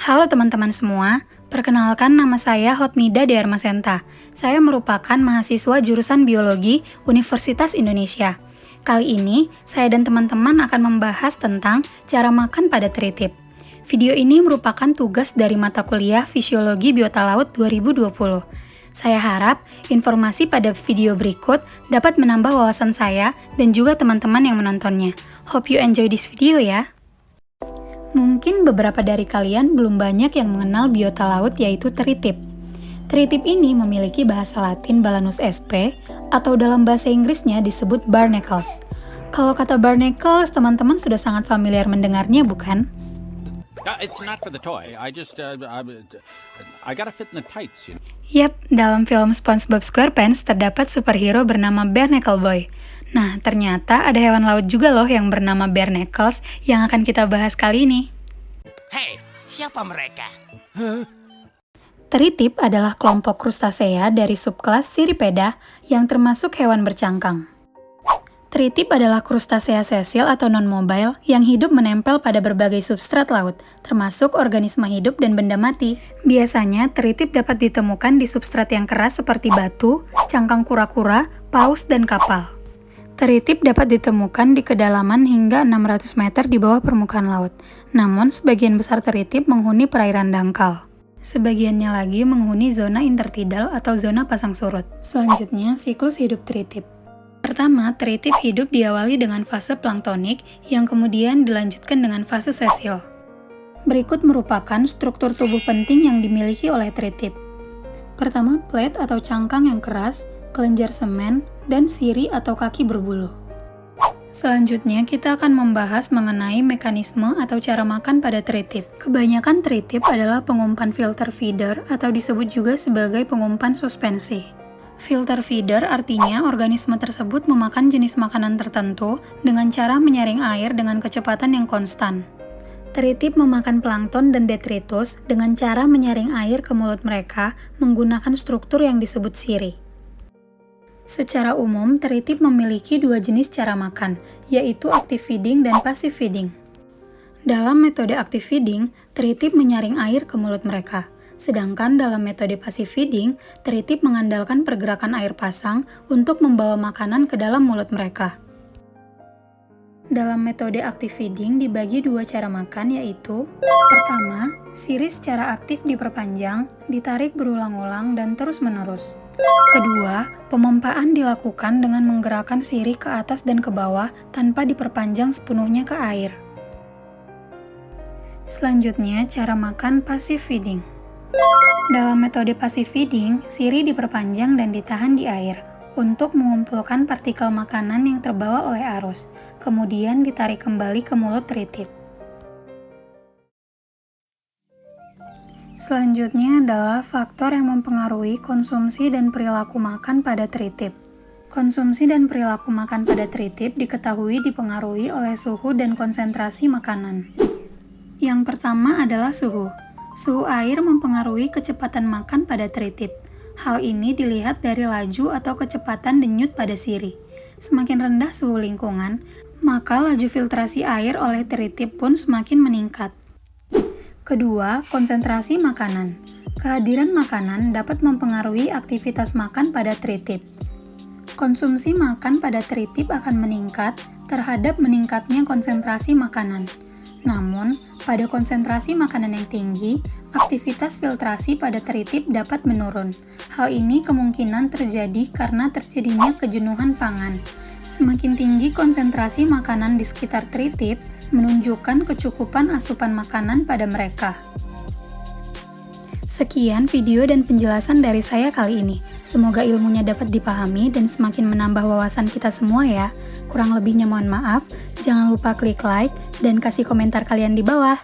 Halo teman-teman semua, perkenalkan nama saya Hotnida Dearmasenta. Saya merupakan mahasiswa jurusan Biologi Universitas Indonesia. Kali ini, saya dan teman-teman akan membahas tentang cara makan pada tritip. Video ini merupakan tugas dari mata kuliah Fisiologi Biota Laut 2020. Saya harap informasi pada video berikut dapat menambah wawasan saya dan juga teman-teman yang menontonnya. Hope you enjoy this video ya! Mungkin beberapa dari kalian belum banyak yang mengenal biota laut yaitu tritip. Tritip ini memiliki bahasa Latin Balanus sp atau dalam bahasa Inggrisnya disebut barnacles. Kalau kata barnacles, teman-teman sudah sangat familiar mendengarnya, bukan? It's not for the toy. I gotta fit in the tights, you know. Yap, dalam film SpongeBob SquarePants terdapat superhero bernama Barnacle Boy. Nah, ternyata ada hewan laut juga loh yang bernama barnacles yang akan kita bahas kali ini. Hei, siapa mereka? Tritip adalah kelompok krustasea dari subkelas Cirripeda yang termasuk hewan bercangkang. Tritip adalah krustasea sesil atau non-mobile yang hidup menempel pada berbagai substrat laut, termasuk organisme hidup dan benda mati. Biasanya, tritip dapat ditemukan di substrat yang keras seperti batu, cangkang kura-kura, paus, dan kapal. Tritip dapat ditemukan di kedalaman hingga 600 meter di bawah permukaan laut. Namun, sebagian besar tritip menghuni perairan dangkal. Sebagiannya lagi menghuni zona intertidal atau zona pasang surut. Selanjutnya, siklus hidup tritip. Pertama, tritip hidup diawali dengan fase planktonik yang kemudian dilanjutkan dengan fase sesil. Berikut merupakan struktur tubuh penting yang dimiliki oleh tritip. Pertama, plate atau cangkang yang keras, kelenjar semen, dan siri atau kaki berbulu. Selanjutnya, kita akan membahas mengenai mekanisme atau cara makan pada tritip. Kebanyakan tritip adalah pengumpan filter feeder atau disebut juga sebagai pengumpan suspensi. Filter feeder artinya organisme tersebut memakan jenis makanan tertentu dengan cara menyaring air dengan kecepatan yang konstan. Tritip memakan plankton dan detritus dengan cara menyaring air ke mulut mereka menggunakan struktur yang disebut siri. Secara umum, tritip memiliki dua jenis cara makan, yaitu active feeding dan passive feeding. Dalam metode active feeding, tritip menyaring air ke mulut mereka. Sedangkan dalam metode passive feeding, tritip mengandalkan pergerakan air pasang untuk membawa makanan ke dalam mulut mereka. Dalam metode active feeding dibagi dua cara makan yaitu: pertama, siri secara aktif diperpanjang, ditarik berulang-ulang dan terus-menerus. Kedua, pemompaan dilakukan dengan menggerakkan siri ke atas dan ke bawah tanpa diperpanjang sepenuhnya ke air. Selanjutnya, cara makan passive feeding. Dalam metode passive feeding, siri diperpanjang dan ditahan di air untuk mengumpulkan partikel makanan yang terbawa oleh arus, kemudian ditarik kembali ke mulut tritip. Selanjutnya adalah faktor yang mempengaruhi konsumsi dan perilaku makan pada tritip. Konsumsi dan perilaku makan pada tritip diketahui dipengaruhi oleh suhu dan konsentrasi makanan. Yang pertama adalah suhu. Suhu air mempengaruhi kecepatan makan pada tritip. Hal ini dilihat dari laju atau kecepatan denyut pada siri. Semakin rendah suhu lingkungan, maka laju filtrasi air oleh tritip pun semakin meningkat. Kedua, konsentrasi makanan. Kehadiran makanan dapat mempengaruhi aktivitas makan pada tritip. Konsumsi makan pada tritip akan meningkat terhadap meningkatnya konsentrasi makanan. Namun, pada konsentrasi makanan yang tinggi, aktivitas filtrasi pada tritip dapat menurun. Hal ini kemungkinan terjadi karena terjadinya kejenuhan pangan. Semakin tinggi konsentrasi makanan di sekitar tritip, menunjukkan kecukupan asupan makanan pada mereka. Sekian video dan penjelasan dari saya kali ini. Semoga ilmunya dapat dipahami dan semakin menambah wawasan kita semua ya. Kurang lebihnya mohon maaf. Jangan lupa klik like dan kasih komentar kalian di bawah.